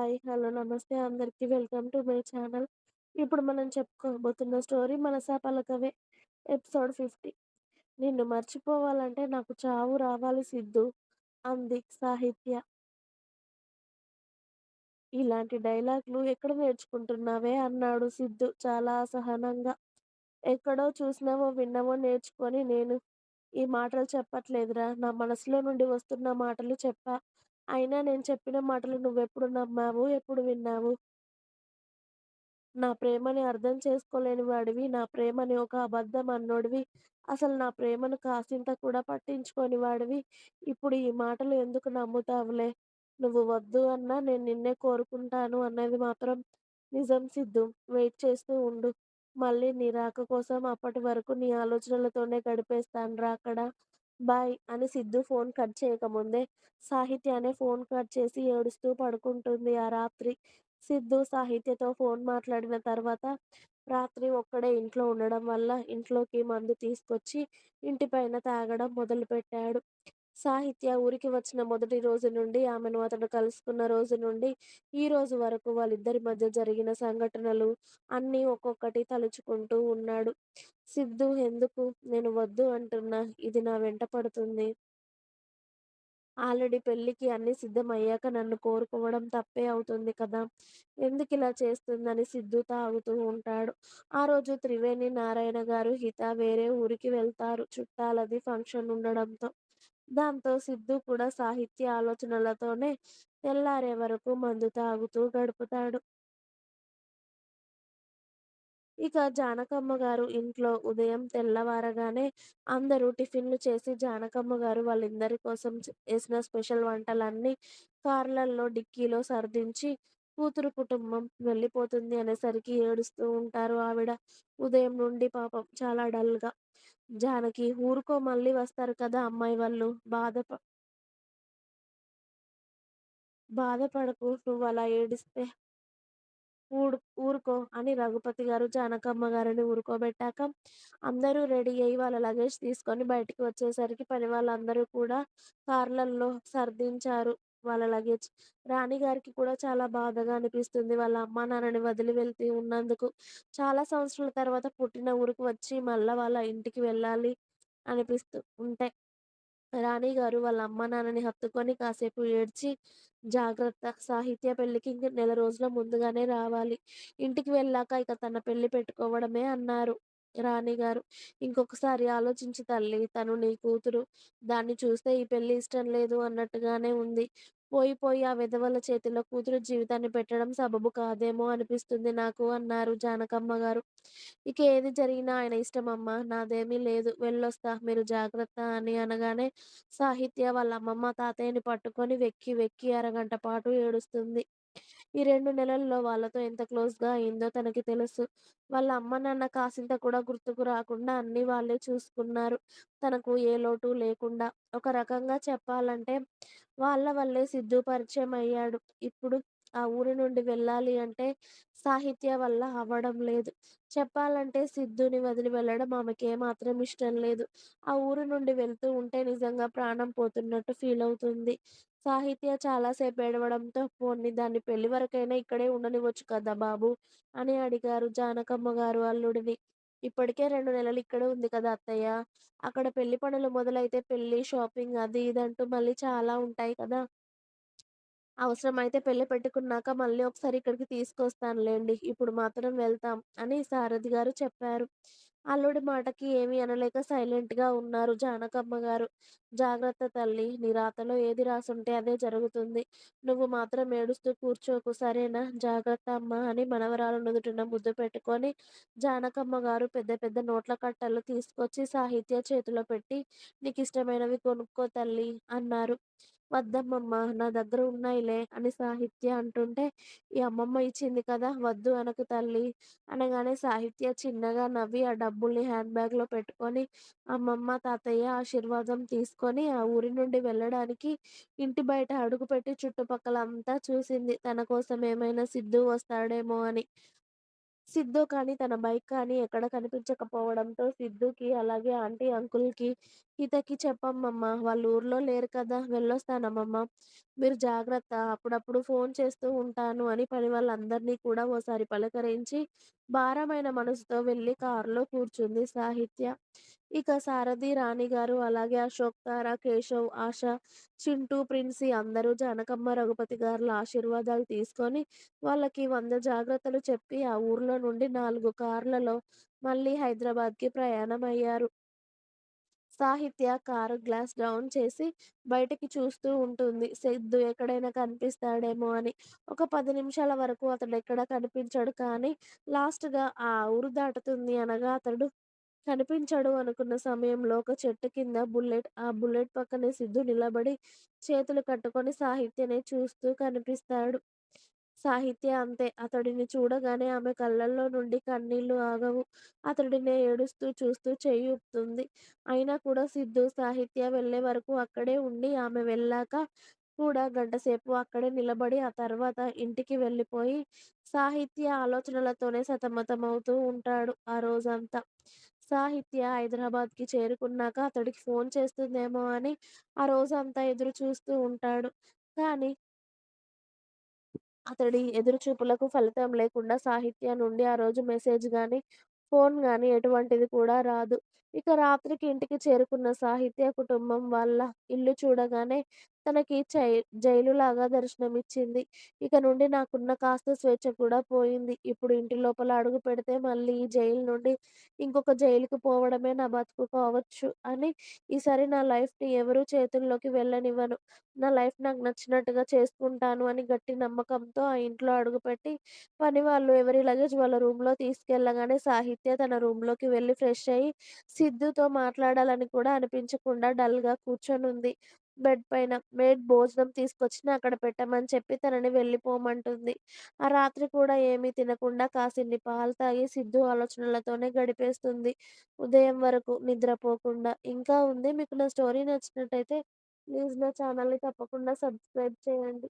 Hi. Hello. నమస్తే అందరికి. Welcome to my channel. ఇప్పుడు మనం చెప్పుకోబోతున్న స్టోరీ 'మనసా పలకవే' ఎపిసోడ్ 50. నిన్ను మర్చిపోవాలంటే నాకు చావు రావాలి సిద్ధూ అంది సాహిత్య. ఇలాంటి డైలాగ్‌లు ఎక్కడ నేర్చుకుంటున్నావే అన్నాడు సిద్ధు చాలా అసహనంగా. ఎక్కడో చూసినవో, విన్నవో నేర్చుకొని నేను ఈ మాటలు చెప్పట్లేదురా. నా మనసులో నుండి వస్తున్న మాటలు చెప్పా. అయినా నేను చెప్పిన మాటలు నువ్వెప్పుడు నమ్మావు? ఎప్పుడు విన్నావు? నా ప్రేమని అర్థం చేసుకోలేని వాడివి, నా ప్రేమని ఒక అబద్ధం అన్నోడివి, అసలు నా ప్రేమను కాసింత కూడా పట్టించుకోని వాడివి, ఇప్పుడు ఈ మాటలు ఎందుకు నమ్ముతావులే? నువ్వు వద్దు అన్నా నేను నిన్నే కోరుకుంటాను అన్నది మాత్రం నిజం సిద్ధు. వెయిట్ చేస్తూ ఉండు. మళ్ళీ నీ రాక కోసం అప్పటి వరకు నీ ఆలోచనలతోనే గడిపేస్తానురా అక్కడ. బాయ్ అని సిద్ధు ఫోన్ కట్ చేయకముందే సాహిత్యనే ఫోన్ కట్ చేసి ఏడుస్తూ పడుకుంటుంది ఆ రాత్రి. సిద్ధు సాహిత్యతో ఫోన్ మాట్లాడిన తర్వాత రాత్రి ఒక్కడే ఇంట్లో ఉండడం వల్ల ఇంట్లోకి మందు తీసుకొచ్చి ఇంటి పైన తాగడం మొదలుపెట్టాడు. సాహిత్య ఊరికి వచ్చిన మొదటి రోజు నుండి, ఆమెను అతడు కలుసుకున్న రోజు నుండి ఈ రోజు వరకు వాళ్ళిద్దరి మధ్య జరిగిన సంఘటనలు అన్నీ ఒక్కొక్కటి తలుచుకుంటూ ఉన్నాడు. సిద్ధూ ఎందుకు నేను వద్దు అంటున్నా ఇది నా వెంట పడుతుంది. ఆల్రెడీ పెళ్ళికి అన్నీ సిద్ధమయ్యాక నన్ను కోరుకోవడం తప్పే అవుతుంది కదా! ఎందుకిలా చేస్తుందని సిద్ధు తాగుతూ ఉంటాడు. ఆ రోజు త్రివేణి, నారాయణ గారు, హిత వేరే ఊరికి వెళ్తారు చుట్టాలది ఫంక్షన్ ఉండడంతో. దాంతో సిద్ధు కూడా సాహిత్య ఆలోచనలతోనే తెల్లారే వరకు మందు తాగుతూ గడుపుతాడు. ఇక జానకమ్మ గారు ఇంట్లో ఉదయం తెల్లవారగానే అందరూ టిఫిన్‌లు చేసి జానకమ్మ గారు వాళ్ళిద్దరి కోసం ఏసిన స్పెషల్ వంటలన్నీ కార్‌లల్లో డిక్కీలో సర్దించి కూతురు కుటుంబం వెళ్ళిపోతుంది అనేసరికి ఏడుస్తూ ఉంటారు ఆవిడ. ఉదయం నుండి పాపం చాలా డల్‌గా. జానకి ఊరుకో మళ్ళీ వస్తారు కదా అమ్మాయి వాళ్ళు. బాధపడకు నువ్వలా ఏడిస్తే. ఊడు ఊరుకో అని రఘుపతి గారు, జానకమ్మ గారిని ఊరుకోబెట్టాక, అందరూ రెడీ అయ్యి వాళ్ళ లగేజ్ తీసుకొని బయటికి వచ్చేసరికి పని వాళ్ళందరూ కూడా కార్‌లల్లో సర్దించారు వాళ్ళ లగేజ్. రాణిగారికి కూడా చాలా బాధగా అనిపిస్తుంది. వాళ్ళ అమ్మానాన్నని వదిలి వెళ్తూ ఉన్నందుకు. చాలా సంవత్సరాల తర్వాత పుట్టిన ఊరికి వచ్చి మళ్ళా వాళ్ళ ఇంటికి వెళ్ళాలి అనిపిస్తూ ఉంటే రాణిగారు వాళ్ళ అమ్మానాన్నని హత్తుకొని కాసేపు ఏడ్చి, జాగ్రత్త సాహిత్య పెళ్ళికి ఇంక నెల రోజుల ముందుగానే రావాలి. ఇంటికి వెళ్ళాక ఇక తన పెళ్లి పెట్టుకోవడమే అన్నారు రాణిగారు. ఇంకొకసారి ఆలోచించు తల్లి. తను నీ కూతురు. దాన్ని చూస్తే ఈ పెళ్లి ఇష్టం లేదు అన్నట్టుగానే ఉంది. పోయి పోయి ఆ వెధవల చేతిలో కూతురు జీవితాన్ని పెట్టడం సబబు కాదేమో అనిపిస్తుంది నాకు అన్నారు జానకమ్మ గారు. ఇక ఏది జరిగినా ఆయన ఇష్టమమ్మా. నాదేమీ లేదు. వెళ్ళొస్తా. మీరు జాగ్రత్త అని అనగానే సాహిత్య వాళ్ళ అమ్మమ్మ, తాతయ్యని పట్టుకొని వెక్కి వెక్కి అరగంట పాటు ఏడుస్తుంది. ఈ 2 నెలల్లో వాళ్ళతో ఎంత క్లోజ్‌గా అయిందో తనకి తెలుసు. వాళ్ళ అమ్మ, నాన్న కాసింత కూడా గుర్తుకు రాకుండా అన్నీ వాళ్ళే చూసుకున్నారు. తనకు ఏ లోటు లేకుండా. ఒక రకంగా చెప్పాలంటే వాళ్ళ వల్లే సిద్ధు పరిచయం అయ్యాడు. ఇప్పుడు ఆ ఊరి నుండి వెళ్ళాలి అంటే సాహిత్య వల్ల అవ్వడం లేదు. చెప్పాలంటే సిద్ధుని వదిలి వెళ్ళడం ఆమెకేమాత్రం ఇష్టం లేదు. ఆ ఊరు నుండి వెళ్తూ ఉంటే నిజంగా ప్రాణం పోతున్నట్టు ఫీలవుతుంది. సాహిత్య చాలా సేపు ఏడవడంతో, పోనీ దాన్ని పెళ్లి వరకైనా ఇక్కడే ఉండనివ్వచ్చు కదా బాబూ! అని అడిగారు జానకమ్మ గారు అల్లుడిని. ఇప్పటికే 2 నెలలు ఇక్కడే ఉంది కదా అత్తయ్య! అక్కడ పెళ్లి పనులు మొదలైతే పెళ్లి, షాపింగ్ అది ఇది అంటూ మళ్ళీ చాలా ఉంటాయి కదా! అవసరమైతే పెళ్లి పెట్టుకున్నాక మళ్ళీ ఒకసారి ఇక్కడికి తీసుకొస్తానులెండి. ఇప్పుడు మాత్రం వెళ్తాం అని సారథి గారు చెప్పారు. అల్లుడి మాటకి ఏమీ అనలేక సైలెంట్‌గా ఉన్నారు జానకమ్మ గారు. జాగ్రత్త తల్లి. నీ రాతలో ఏది రాసుంటే అదే జరుగుతుంది. నువ్వు మాత్రం ఏడుస్తూ కూర్చోకు సరేనా? జాగ్రత్త అమ్మా అని మనవరాలు నుదుటిన ముద్దు పెట్టుకొని జానకమ్మ గారు పెద్ద పెద్ద నోట్ల కట్టలు తీసుకొచ్చి సాహిత్య చేతిలో పెట్టి నీకిష్టమైనవి కొనుక్కో తల్లి అన్నారు. వద్దమ్మమ్మ. నా దగ్గర ఉన్నాయిలే అని సాహిత్య అంటుంటే, ఈ అమ్మమ్మ ఇచ్చింది కదా! వద్దు అనకు తల్లి అనగానే సాహిత్య చిన్నగా నవ్వి ఆ డబ్బుల్ని హ్యాండ్ బ్యాగ్‌లో పెట్టుకొని, అమ్మమ్మ, తాతయ్య ఆశీర్వాదం తీసుకొని ఆ ఊరి నుండి వెళ్ళడానికి ఇంటి బయట అడుగుపెట్టి చుట్టుపక్కల అంతా చూసింది. తన కోసం ఏమైనా సిద్ధు వస్తాడేమో అని. సిద్ధు కానీ తన బైక్ కానీ ఎక్కడ కనిపించకపోవడంతో సిద్ధుకి, అలాగే ఆంటీ, అంకుల్‌కి, "ఇతకి చెప్పమ్మమ్మ వాళ్ళు ఊర్లో లేరు కదా! వెళ్ళొస్తానమ్మమ్మ. మీరు జాగ్రత్త. అప్పుడప్పుడు ఫోన్ చేస్తూ ఉంటాను" అని పని వాళ్ళందరినీ కూడా ఓసారి పలకరించి, భారమైన మనసుతో వెళ్లి కారులో కూర్చుంది సాహిత్య. ఇక సారథి, రాణి గారు, అలాగే అశోక్, తార, కేశవ్, ఆశ, చింటూ, ప్రిన్సీ అందరూ జానకమ్మ, రఘుపతి గారుల ఆశీర్వాదాలు తీసుకొని వాళ్ళకి 100 జాగ్రత్తలు చెప్పి ఆ ఊర్లో నుండి 4 కార్లలో మళ్ళీ హైదరాబాద్‌కి ప్రయాణమయ్యారు. సాహిత్య కారు గ్లాస్ డౌన్ చేసి బయటకి చూస్తూ ఉంటుంది. సిద్ధు ఎక్కడైనా కనిపిస్తాడేమో అని. ఒక 10 నిమిషాల వరకు అతడెక్కడా కనిపించడు కానీ లాస్ట్‌గా ఆ ఊరు దాటుతుంది అనగా అతడు కనిపించడు అనుకున్న సమయంలో ఒక చెట్టు కింద ఆ బుల్లెట్ పక్కనే సిద్ధు నిలబడి చేతులు కట్టుకొని సాహిత్యనే చూస్తూ కనిపిస్తాడు. సాహిత్య అంతే. అతడిని చూడగానే ఆమె కళ్ళల్లో నుండి కన్నీళ్లు ఆగవు. అతడినే ఏడుస్తూ చూస్తూ చెయ్యి ఊపుతుంది. అయినా కూడా సిద్ధు సాహిత్య వెళ్ళే వరకు అక్కడే ఉండి, ఆమె వెళ్ళాక కూడా గంటసేపు అక్కడే నిలబడి, ఆ తర్వాత ఇంటికి వెళ్ళిపోయి, సాహిత్య ఆలోచనలతోనే సతమతమవుతూ ఉంటాడు ఆ రోజంతా. సాహిత్య హైదరాబాద్‌కి చేరుకున్నాక అతడికి ఫోన్ చేస్తుందేమో అని ఆ రోజంతా ఎదురు చూస్తూ ఉంటాడు. కానీ అతడి ఎదురుచూపులకు ఫలితం లేకుండా సాహిత్య నుండి ఆ రోజు మెసేజ్ గాని, ఫోన్ గాని ఎటువంటిది కూడా రాదు. ఇక రాత్రికి ఇంటికి చేరుకున్న సాహిత్య కుటుంబం వాళ్ళ ఇల్లు చూడగానే తనకి జైలులాగా దర్శనమిచ్చింది. ఇక నుండి నాకున్న కాస్త స్వేచ్ఛ కూడా పోయింది. ఇప్పుడు ఇంటి లోపల అడుగు పెడితే మళ్ళీ ఈ జైలు నుండి ఇంకొక జైలుకి పోవడమే నా బతుకు కావచ్చు అని ఈసారి నా లైఫ్‌ని ఎవరి చేతుల్లోకి వెళ్ళనివ్వను. నా లైఫ్ నాకు నచ్చినట్టుగా చేసుకుంటాను అని గట్టి నమ్మకంతో ఆ ఇంట్లో అడుగుపెట్టి, పనివాళ్ళు ఎవరి లగేజ్ వాళ్ళ రూమ్‌లో తీసుకెళ్ళగానే సాహిత్య తన రూమ్‌లోకి వెళ్లి ఫ్రెష్ అయ్యి, సిద్ధుతో మాట్లాడాలని కూడా అనిపించకుండా డల్‌గా కూర్చొనుంది. బెడ్ పైన. మేడ్ భోజనం తీసుకొచ్చినా అక్కడ పెట్టమని చెప్పి తనని వెళ్ళిపోమంటుంది. ఆ రాత్రి కూడా ఏమీ తినకుండా కాసిన్ని పాలు తాగి సిద్ధు ఆలోచనలతోనే గడిపేస్తుంది. ఉదయం వరకు నిద్రపోకుండా. ఇంకా ఉంది. మీకు నా స్టోరీ నచ్చినట్టయితే ప్లీజ్ నా ఛానల్‌ని తప్పకుండా సబ్స్క్రైబ్ చేయండి.